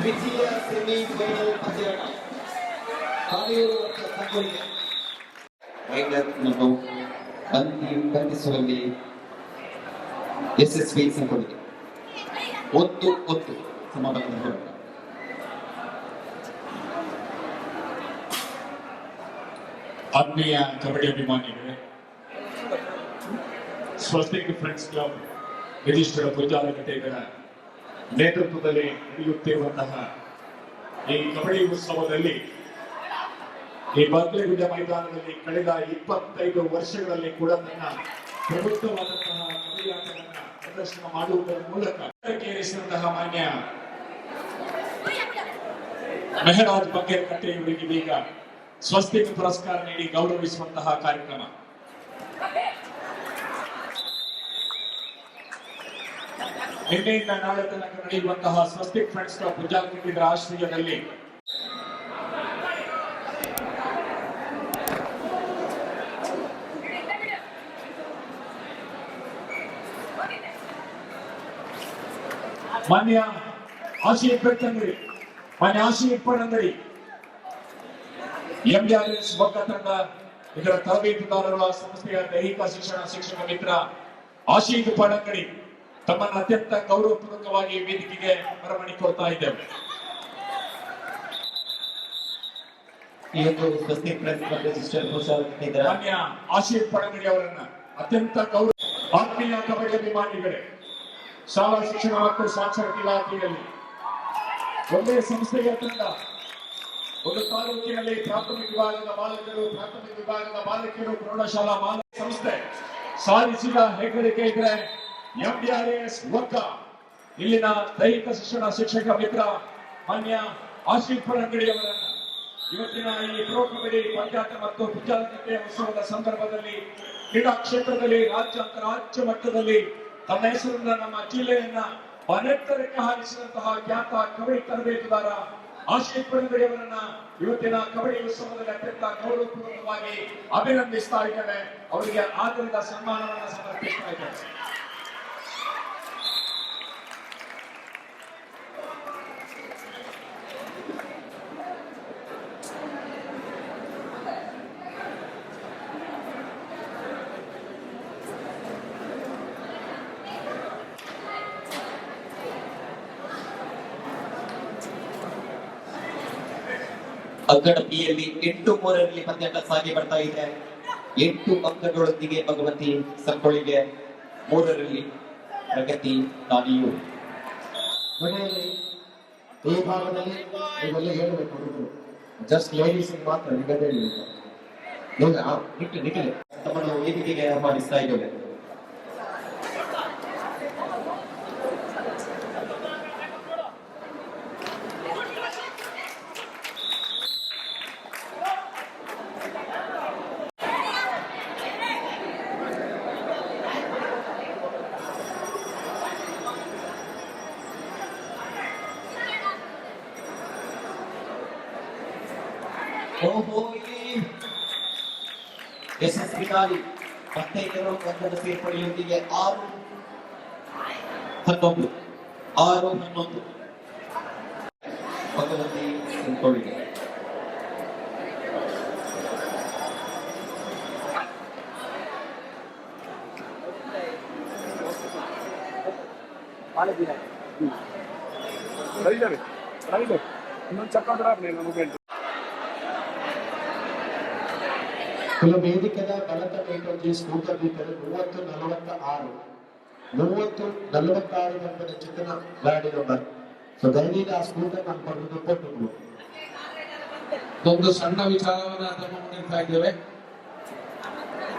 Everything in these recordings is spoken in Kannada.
ದ್ವಿತೀಯ ಸೆಮಿಫೈನಲ್ ಪಂದ್ಯಾಟ ಕಾಣಿಯೂರು ಮತ್ತು ಸಂಕೋಲಿಗೆ ಮೈನರ್ನನ್ನು ಬಂಧಿಸುವಲ್ಲಿ ಯಶಸ್ವಿ ಸಂಕೋಲಿಗೆ 1-1 ಸಮಾಧಾನದ ಹೋರಾಟ. ಆತ್ಮೀಯ ಕಬಡ್ಡಿ ಅಭಿಮಾನಿಗಳೇ, ಸ್ವಸ್ತಿಕ್ ಫ್ರೆಂಡ್ಸ್ ಕ್ಲಬ್ ಯಧಿಷ್ಠರ ಪೂಜಾರಕತೆಗಳ ನೇತೃತ್ವದಲ್ಲಿ ನಡೆಯುತ್ತಿರುವಂತಹ ಈ ಕಬಡ್ಡಿ ಉತ್ಸವದಲ್ಲಿ ಈ ಬಾಗಲಗುಡ್ಡ ಮೈದಾನದಲ್ಲಿ ಕಳೆದ 25 ವರ್ಷಗಳಲ್ಲಿ ಕೂಡ ತನ್ನ ಪ್ರಬುದ್ಧವಾದಂತಹ ಕಬಡ್ಡಿ ಆಟವನ್ನು ಪ್ರದರ್ಶನ ಮಾಡುವುದರ ಮೂಲಕ ಏರಿಸಿದಂತಹ ಮಾನ್ಯ ಮೆಹರಾಜ್ ಬಂಗೇರಕಟ್ಟೆ ಇವರಿಗೆ ಇದೀಗ ಸ್ವಸ್ತಿಕ್ ಪುರಸ್ಕಾರ ನೀಡಿ ಗೌರವಿಸುವಂತಹ ಕಾರ್ಯಕ್ರಮ. ನಿನ್ನೆಯಿಂದ ನಾಳೆ ತನಕ ನಡೆಯುವಂತಹ ಸ್ವಸ್ತಿಕ್ ಫ್ರೆಂಡ್ಸ್ ಕ್ಲಬ್ ಪೂಜಾರಕರ ಆಶ್ರಯದಲ್ಲಿ ಮಾನ್ಯ ಆಶೀಫ್ ಬೆಟ್ಟಂಗಡಿ, ಮಾನ್ಯ ಆಶೀಫ್ ಪಡಂಗಡಿ, ಎಂಆರ್ಎಸ್ ಒಕ್ಕ ತಂಡ ಇದರ ತರಬೇತುದಾರರ ಸಂಸ್ಥೆಯ ದೈಹಿಕ ಶಿಕ್ಷಕ ಮಿತ್ರ ಆಶೀಫ್ ಪಡಂಗಡಿ ತಮ್ಮನ್ನು ಅತ್ಯಂತ ಗೌರವಪೂರ್ವಕವಾಗಿ ವೇದಿಕೆಗೆ ಬರಮಾಡಿಕೊಳ್ತಾ ಇದ್ದೇವೆ. ಮಾನ್ಯ ಆಶೀಫ್ ಪಡಂಗಡಿ ಅವರನ್ನ ಅತ್ಯಂತ ಗೌರವ. ಆತ್ಮೀಯ ಕಬಡ್ಡಿ ಅಭಿಮಾನಿಗಳೇ, ಶಾಲಾ ಶಿಕ್ಷಣ ಮತ್ತು ಸಾಕ್ಷರತೆ ಇಲಾಖೆಯಲ್ಲಿ ಒಂದೇ ಸಂಸ್ಥೆಯ ತಂಡ, ಒಂದು ತಾಲೂಕಿನಲ್ಲಿ ಪ್ರಾಥಮಿಕ ವಿಭಾಗದ ಬಾಲಕರು, ಪ್ರಾಥಮಿಕ ವಿಭಾಗದ ಬಾಲಕಿಯರು, ಪ್ರೌಢಶಾಲಾ ಬಾಲಕ ಸಂಸ್ಥೆ ಸಾಧಿಸಿದ ಹೆಗ್ಗಳಿಕೆ ಇದ್ರೆ ಎಂಡಿಆರ್ಎಸ್ ಒಕ್ಕ. ಇಲ್ಲಿನ ದೈಹಿಕ ಶಿಕ್ಷಕ ಮಿತ್ರ ಮಾನ್ಯ ಆಶೀಫ್ ಪಡಂಗಡಿ ಅವರನ್ನ ಇವತ್ತಿನ ಈ ಪ್ರೋ ಕಬಡ್ಡಿ ಪಂದ್ಯಾಟ ಮತ್ತು ಪೂಜಾರಕತೆ ಉತ್ಸವದ ಸಂದರ್ಭದಲ್ಲಿ ಕ್ರೀಡಾ ಕ್ಷೇತ್ರದಲ್ಲಿ ರಾಜ್ಯ ಅಂತರರಾಜ್ಯ ಮಟ್ಟದಲ್ಲಿ ತನ್ನ ಹೆಸರನ್ನ ನಮ್ಮ ಜಿಲ್ಲೆಯನ್ನ ಅನೆತ್ತರಕ್ಕೆ ಹಾರಿಸಿದಂತಹ ಖ್ಯಾತ ಕಬಡ್ಡಿ ತರಬೇತುದಾರ ಆಶೀಫ್ ಪಡಂಗಡಿ ಅವರನ್ನ ಇವತ್ತಿನ ಕಬಡ್ಡಿ ಉತ್ಸವದಲ್ಲಿ ಅತ್ಯಂತ ಗೌರವಪೂರ್ವಕವಾಗಿ ಅಭಿನಂದಿಸ್ತಾ ಇದ್ದೇವೆ. ಅವರಿಗೆ ಆಧಾರದ ಸನ್ಮಾನವನ್ನು ಸಮರ್ಪಿಸ್ತಾ ಇದ್ದೇವೆ. ಅಗ್ಗಡಪಿಯಲ್ಲಿ 8-3 ಪಂದ್ಯಾಟ ಸಾಗಿ ಬರ್ತಾ ಇದೆ. 8 ಅಂಕಗಳೊಂದಿಗೆ ಭಗವತಿ ಸಂಕೋಳಿಗೆ, 3 ಪ್ರಗತಿ ಕಾನಿಯೂರ್. ಈ ಭಾಗದಲ್ಲಿ ಇವೆಲ್ಲ ಹೇಳಬೇಕು ಹುಡುಗರು, ಜಸ್ಟ್ ಲೇಡೀಸ್ ಮಾತ್ರ ನಿಗದಿ ಹೇಳಬೇಕು. ತಮ್ಮನ್ನು ವೇದಿಕೆಗೆ ಆಹ್ವಾನಿಸ್ತಾ ಇದ್ದೇವೆ. ಯಶಸ್ವಿ 15 ಒಂದರ ಸೇರ್ಪಡೆಯೊಂದಿಗೆ 6-11 ಭಗವತಿ ಸಂಕೋಳಿಗೆ. ಕೆಲವು ವೇದಿಕೆಯ ಗಣಕ ಟೇಟೋಜಿ ಸ್ಕೂಟರ್ ಬಿದ್ದರೆ 30-46 ಗಂಟೆ ಚಿಕ್ಕನ ಗಾಡಿ ನಂಬರ್. ಸೊ ದಯವಿಟ್ಟು ಆ ಸ್ಕೂಟರ್ ನಾನು ಕೊಟ್ಟಿದ್ದು ಒಂದು ಸಣ್ಣ ವಿಚಾರವನ್ನ ತಮ್ಮ ಮುಂದಿಡ್ತಾ ಇದ್ದೇವೆ.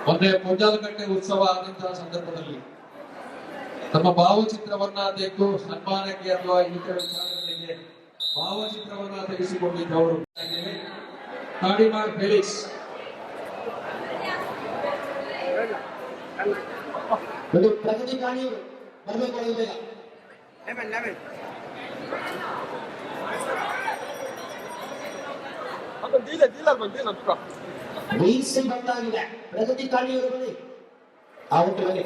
ಮೊನ್ನೆ ಪೂಜಾರಕಟ್ಟೆ ಉತ್ಸವ ಆದಂತಹ ಸಂದರ್ಭದಲ್ಲಿ ತಮ್ಮ ಭಾವಚಿತ್ರವನ್ನ ತೆಗೆದು ಸನ್ಮಾನಕ್ಕೆ ಅಥವಾ ಇತರ ವಿಚಾರಗಳಿಗೆ ಭಾವಚಿತ್ರವನ್ನ ತೆಗೆಸಿಕೊಂಡಿದ್ದವರು ಕಾಡಿಮಾರ್ ಫೆಲಿಕ್ಸ್. ಪ್ರಗತಿ ಕಾಣಿಯೂರು ಬರಬೇಕು. ಮೀಸಿ ಬಂದಾಗಿದೆ. ಪ್ರಗತಿ ಕಾಣಿಯೂರು ಬನ್ನಿ. ಆವತ್ತು ಬನ್ನಿ.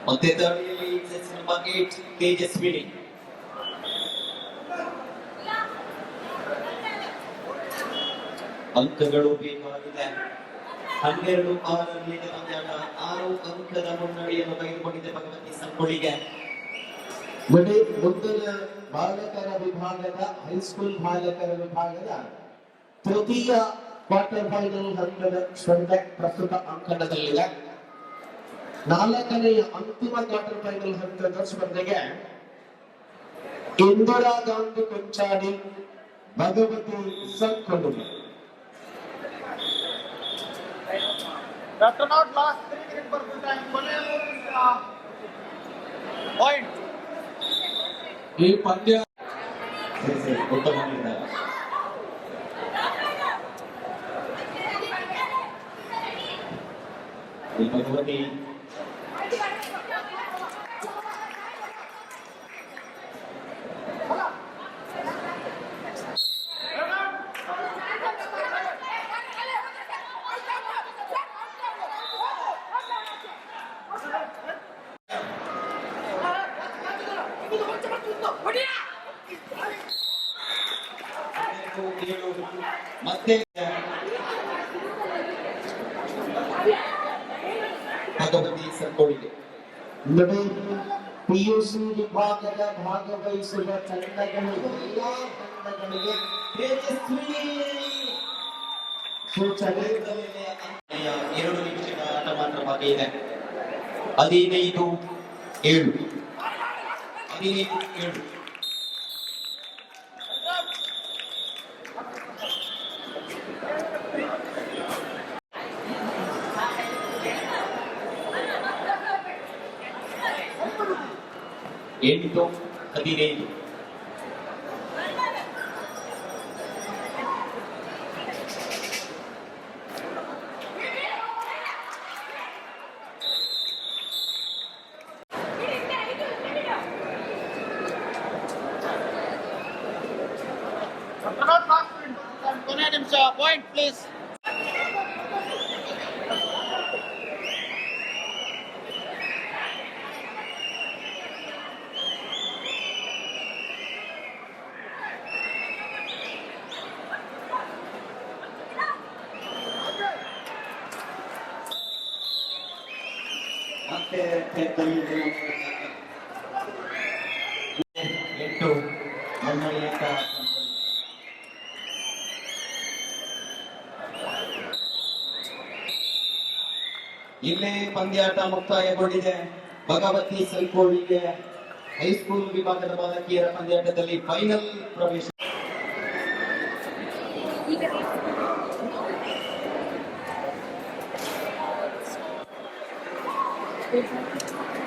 ಮತ್ತೆ ದಾಳಿಯಲ್ಲಿ ಸೆಟ್ ನಂಬರ್ 8 ತೇಜಸ್ವಿನಿ. ಅಂಕಗಳು ಬೇಕಾಗಿದೆ. 12-6 ಪಂದ್ಯಾಟ 6 ಅಂಕದ ಮುನ್ನಡೆಯನ್ನು ತೆಗೆದುಕೊಂಡಿದೆ ಭಗವತಿ ಸಂಕೋಳಿಗೆ. ನೋಡಿ, ಮುಂದಿನ ಬಾಲಕರ ವಿಭಾಗದ ಹೈಸ್ಕೂಲ್ ಬಾಲಕರ ವಿಭಾಗದ ತೃತೀಯ ಕ್ವಾರ್ಟರ್ ಫೈನಲ್ ಹಂತದ ಸ್ಪರ್ಧೆ ಪ್ರಸ್ತುತ ಅಂಕಣದಲ್ಲಿದೆ. 4ನೆಯ ಅಂತಿಮ ಕ್ವಾರ್ಟರ್ ಫೈನಲ್ ಹಂತದ ಸ್ಪರ್ಧೆಗೆ Indira Gandhi Konchady, Bhagavati ಸಂಕೋಲಿಗೆ. After not last 3 minutes per full time, point. ಈ ಪಂದ್ಯ ಸರಿ ಉತ್ತಮ ನಿರ್ಧಾರ. ಈ ಭಗವತಿ ಮತ್ತೆ ಭಗವತಿ ಸಂಕೋಳಿಗೆ. ನೋಡಿ, ಪಿಯುಸಿ ವಿಭಾಗದ ಭಾಗವಹಿಸುವ ತಂಡಗಳು ಎಲ್ಲಾ ತಂಡಗಳಿಗೆ ತೇಜಸ್ವಿನಿ ಸೂಚನೆ. 2 ನಿಮಿಷದ ಆಟ ಮಾತ್ರ ಬಾಕಿ ಇದೆ. 15-7. 15-7. ಎಂಟು 15. After not last 3 minutes per full time, point please. ಮತ್ತೆ 8 ಮುನ್ನಡೆಯ ಇಲ್ಲೇ ಪಂದ್ಯಾಟ ಮುಕ್ತಾಯಗೊಂಡಿದೆ. ಭಗವತಿ ಸಂಕೋಳಿಗೆ ಹೈಸ್ಕೂಲ್ ವಿಭಾಗದ ಬಾಲಕಿಯರ ಪಂದ್ಯಾಟದಲ್ಲಿ ಫೈನಲ್ ಪ್ರವೇಶ. Thank you.